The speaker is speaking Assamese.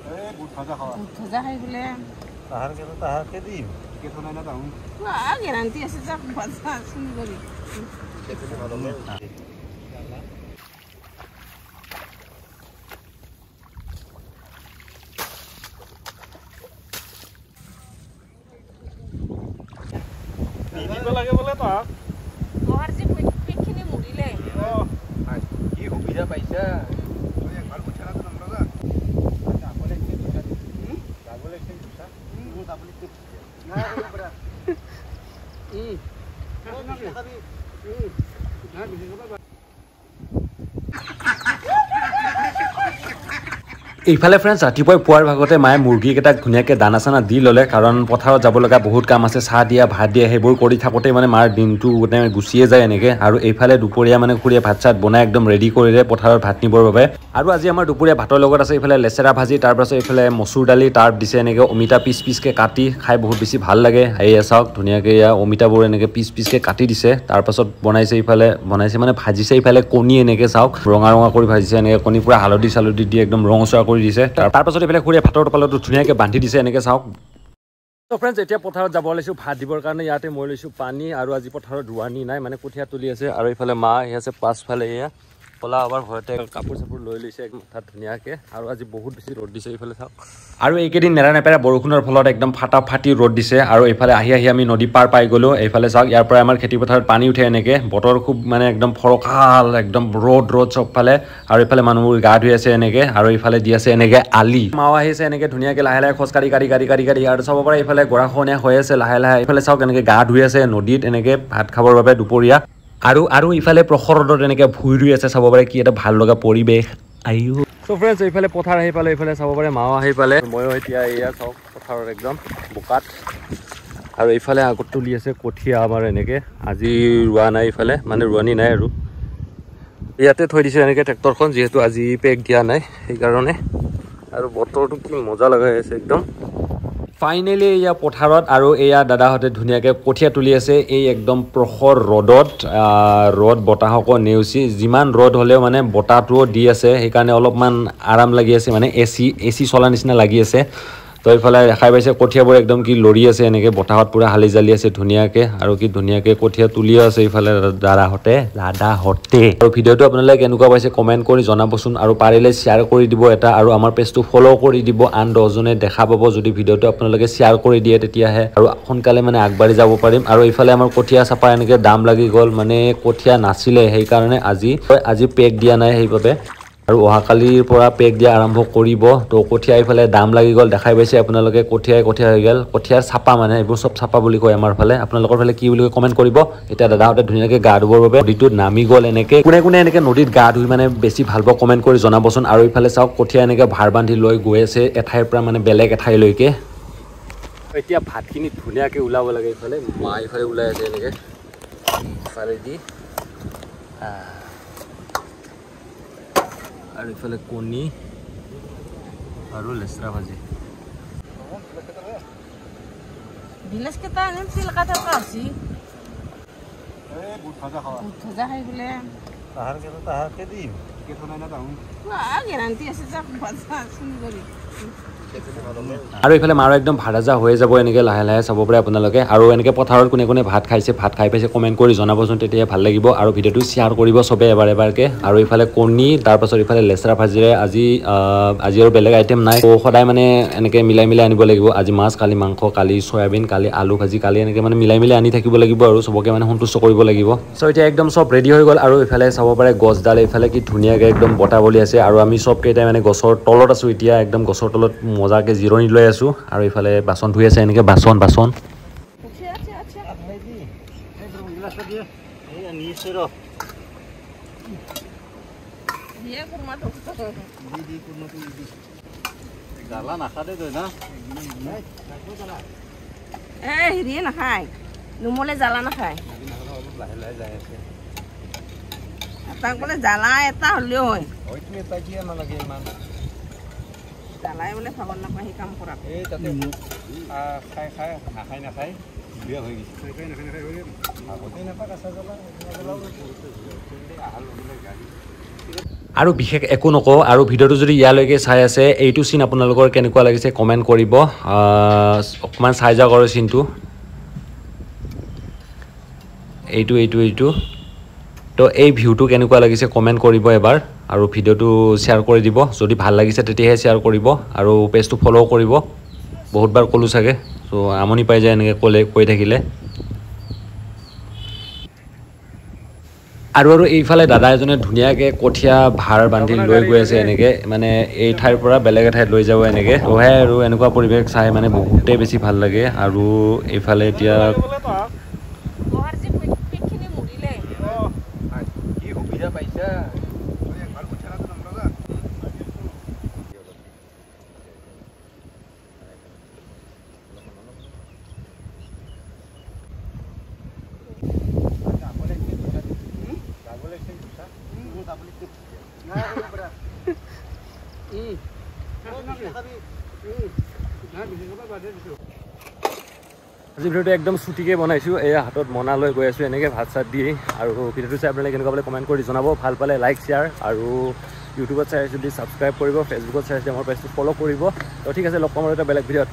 বুট ভাজা খাই বোলে তাহাৰকে দিম গেৰাণ্টি আছে যাক ভাজা চুনি কৰি লাগে বোলে তাক তোহাৰ যে পেটখিনি মৰিলে কি সুবিধা পাইছা এইফালে ফ্ৰেণ্ডছ ৰাতিপুৱাই পুৱাৰ ভাগতে মায়ে মুৰ্গীকেইটাক ধুনীয়াকৈ দানা চানা দি ল'লে কাৰণ পথাৰত যাব লগা বহুত কাম আছে চাহ দিয়া ভাত দিয়া সেইবোৰ কৰি থাকোঁতে মানে মাৰ দিনটো গোটেই গুচিয়ে যায় এনেকৈ আৰু এইফালে দুপৰীয়া মানে খুৰীয়ে ভাত চাত বনাই একদম ৰেডি কৰিলে পথাৰত ভাত নিবৰ বাবে আৰু আজি আমাৰ দুপৰীয়া ভাতৰ লগত আছে এইফালে লেচেৰা ভাজি তাৰপাছত এইফালে মচুৰ দালি তাৰ দিছে এনেকৈ অমিতা পিচ পিচকৈ কাটি খাই বহুত বেছি ভাল লাগে এয়া চাওক ধুনীয়াকৈ এয়া অমিতাবোৰ এনেকৈ পিচ পিচকৈ কাটি দিছে তাৰপাছত বনাইছে এইফালে বনাইছে মানে ভাজিছে এইফালে কণী এনেকৈ চাওক ৰঙা ৰঙা কৰি ভাজিছে এনেকৈ কণী পূৰা হালধি চালধি দি একদম ৰঙচুৱা কৰি দিছে তাৰপাছত এইফালে খুৰীয়ে ভাতৰ টোপালটো ধুনীয়াকৈ বান্ধি দিছে এনেকৈ চাওক তো ফ্ৰেণ্ডছ এতিয়া পথাৰত যাব ওলাইছোঁ ভাত দিবৰ কাৰণে ইয়াতে মই লৈছোঁ পানী আৰু আজি পথাৰত ৰোৱানি নাই মানে কঠীয়া তুলি আছে আৰু এইফালে মা আহি আছে পাছফালে এয়া কলা আবাৰ ঘৰতে কাপোৰ চাপোৰ লৈ লৈছে মাথাত ধুনীয়াকৈ আৰু আজি বহুত বেছি ৰ'দ দিছে এইফালে চাওক আৰু এইকেইদিন নেৰা নেপেৰা বৰষুণৰ ফলত একদম ফাটাফাটি ৰ'দ দিছে আৰু এইফালে আহি আমি নদী পাৰ পাই গ'লোঁ এইফালে চাওক ইয়াৰ পৰা আমাৰ খেতিপথাৰত পানী উঠে এনেকৈ বতৰ খুব মানে একদম ফৰকাল একদম ৰ'দ চবফালে আৰু এইফালে মানুহবোৰ গা ধুই আছে এনেকৈ আৰু এইফালে দি আছে এনেকৈ আলি মাও আহিছে এনেকৈ ধুনীয়াকৈ লাহে লাহে খোজকাঢ়ি কাঢ়ি আৰু চাব পাৰে এইফালে গৰাখহনীয়া হৈ আছে লাহে লাহে এইফালে চাওক এনেকৈ গা ধুই আছে নদীত এনেকৈ ভাত খাবৰ বাবে দুপৰীয়া আৰু ইফালে প্ৰখৰ ৰ'দত এনেকৈ ভুই ৰুই আছে চাব পাৰে কি এটা ভাল লগা পৰিৱেশ আইও চ' ফ্ৰেণ্ডছ এইফালে পথাৰ আহি পালে এইফালে চাব পাৰে মাও আহি পালে ময়ো এতিয়া এয়া চাওক পথাৰত একদম বোকাত আৰু এইফালে আগত তুলি আছে কঠীয়া আমাৰ এনেকৈ আজি ৰোৱা নাই এইফালে মানে ৰোৱানি নাই আৰু ইয়াতে থৈ দিছে এনেকৈ ট্ৰেক্টৰখন যিহেতু আজি পেক দিয়া নাই সেইকাৰণে আৰু বতৰটো কি মজা লগাই আছে একদম ফাইনেলি এয়া পথাৰত আৰু এয়া দাদাহঁতে ধুনীয়াকৈ কঠীয়া তুলি আছে এই একদম প্ৰখৰ ৰ'দত ৰ'দ বতাহকো নেওচি যিমান ৰ'দ হ'লেও মানে বতাহটোও দি আছে সেইকাৰণে অলপমান আৰাম লাগি আছে মানে এ চি চলা নিচিনা লাগি আছে তো এইফালে দেখাই পাইছে কঠীয়াবোৰ একদম কি লৰি আছে এনেকৈ বতাহত পূৰা হালি জালি আছে ধুনীয়াকৈ আৰু কি ধুনীয়াকৈ কঠীয়া তুলিও আছে এইফালে দাদাহঁতে আৰু ভিডিঅ'টো আপোনালোকে কেনেকুৱা পাইছে কমেণ্ট কৰি জনাবচোন আৰু পাৰিলে শ্বেয়াৰ কৰি দিব এটা আৰু আমাৰ পেজটো ফ'ল' কৰি দিব আন 10জনে দেখা পাব যদি ভিডিঅ'টো আপোনালোকে শ্বেয়াৰ কৰি দিয়ে তেতিয়াহে আৰু সোনকালে মানে আগবাঢ়ি যাব পাৰিম আৰু এইফালে আমাৰ কঠীয়া চাপা এনেকৈ দাম লাগি গ'ল মানে কঠীয়া নাছিলে সেইকাৰণে আজি পেক দিয়া নাই সেইবাবে আৰু অহাকালিৰ পৰা পেক দিয়া আৰম্ভ কৰিব তো কঠীয়া এইফালে দাম লাগি গ'ল দেখাই পাইছে আপোনালোকে কঠীয়া হৈ গ'ল কঠীয়াৰ চাপা মানে এইবোৰ চব চাপা বুলি কয় আমাৰ ফালে আপোনালোকৰ ফালে কি বুলি কমেণ্ট কৰিব এতিয়া দাদাহঁতে ধুনীয়াকৈ গা ধুবৰ বাবে নদীটোত নামি গ'ল এনেকৈ কোনে এনেকৈ নদীত গা ধুই মানে বেছি ভাল পাব কমেণ্ট কৰি জনাবচোন আৰু এইফালে চাওক কঠীয়া এনেকৈ ভাৰ বান্ধি লৈ গৈ আছে এঠাইৰ পৰা মানে বেলেগ এঠাইলৈকে এতিয়া ভাতখিনি ধুনীয়াকৈ ওলাব লাগে এইফালে মা এইফালে ওলাই আছে এনেকৈ ইফালে দি আৰু এইফালে কণী আৰু লেচৰা ভাজি বিলাসকেইটা আনিম চিলকা থকা আছে বুট ভাজা খাই বোলে তাহাৰকে দিম গেৰাণ্টি আছে যাক ভাজা চুনি কৰি আৰু এইফালে মাৰো একদম ভাজা হৈ যাব এনেকৈ লাহে লাহে চাব পাৰে আপোনালোকে আৰু এনেকৈ পথাৰত কোনে ভাত খাইছে ভাত খাই পাইছে কমেণ্ট কৰি জনাবচোন তেতিয়া ভাল লাগিব আৰু ভিডিঅ'টো শ্বেয়াৰ কৰিব চবে এবাৰকৈ আৰু এইফালে কণী তাৰপাছত এইফালে লেচেৰা ভাজিৰে আজি আৰু বেলেগ আইটেম নাই সদায় মানে এনেকৈ মিলাই আনিব লাগিব আজি মাছ কালি মাংস কালি চয়াবিন কালি আলু ভাজি কালি এনেকৈ মানে মিলাই আনি থাকিব লাগিব আৰু চবকে মানে সন্তুষ্ট কৰিব লাগিব চ' এতিয়া একদম চব ৰেডি হৈ গ'ল আৰু এইফালে চাব পাৰে গছডাল এইফালে কি ধুনীয়াকৈ একদম বতাহ বলি আছে আৰু আমি চবকেইটাই মানে গছৰ তলত আছোঁ এতিয়া একদম গছৰ তলত মজাকৈ জিৰণি লৈ আছোঁ আৰু এইফালে বাচন ধুই আছে এনেকৈ বাচন জ্বালা নাখাদে তই না হেৰিয়ে নাখায় নুমলে জ্বালা নাখায় লাহে লাহে যাই আছে তাক বোলে জ্বালা এটা হ'লেও হয় হয়তো এটা কিয় নালাগে ইমান জ্বালাই বোলে ভাগৰ নাপায় সেই কাম কৰা এই তাতে খাই নাখায় বিয়া হৈ গৈছে নাখাই হৈ আগতে নাপায় কাঁচা জ্বালা আৰু বিশেষ একো নকওঁ আৰু ভিডিঅ'টো যদি ইয়ালৈকে চাই আছে এইটো চিন আপোনালোকৰ কেনেকুৱা লাগিছে কমেণ্ট কৰিব অকণমান চাই যাওক আৰু চিনটো এইটো তো এই ভিউটো কেনেকুৱা লাগিছে কমেণ্ট কৰিব এবাৰ আৰু ভিডিঅ'টো শ্বেয়াৰ কৰি দিব যদি ভাল লাগিছে তেতিয়াহে শ্বেয়াৰ কৰিব আৰু পেজটো ফ'ল' কৰিব বহুতবাৰ ক'লোঁ চাগে চ' আমনি পাই যায় এনেকৈ কৈ থাকিলে আৰু এইফালে দাদা এজনে ধুনীয়াকৈ কঠীয়া ভাৰ বান্ধি লৈ গৈ আছে এনেকৈ মানে এই ঠাইৰ পৰা বেলেগ এঠাইত লৈ যাব এনেকৈ ত'হে আৰু এনেকুৱা পৰিৱেশ চাই মানে বহুতেই বেছি ভাল লাগে আৰু এইফালে এতিয়া আজি ভিডিঅ'টো একদম চুটিকৈ বনাইছোঁ এয়া হাতত মনা লৈ গৈ আছোঁ এনেকৈ ভাত চাত দি আৰু ভিডিঅ'টো চাই আপোনালোকে কেনেকুৱা পালে কমেণ্ট কৰি জনাব ভাল পালে লাইক শ্বেয়াৰ আৰু ইউটিউবত চাই যদি ছাবস্ক্ৰাইব কৰিব ফেচবুকত চাই আছে মোৰ পেজটো ফ'ল' কৰিব তো ঠিক আছে লগ পাম আৰু এটা বেলেগ ভিডিঅ'ত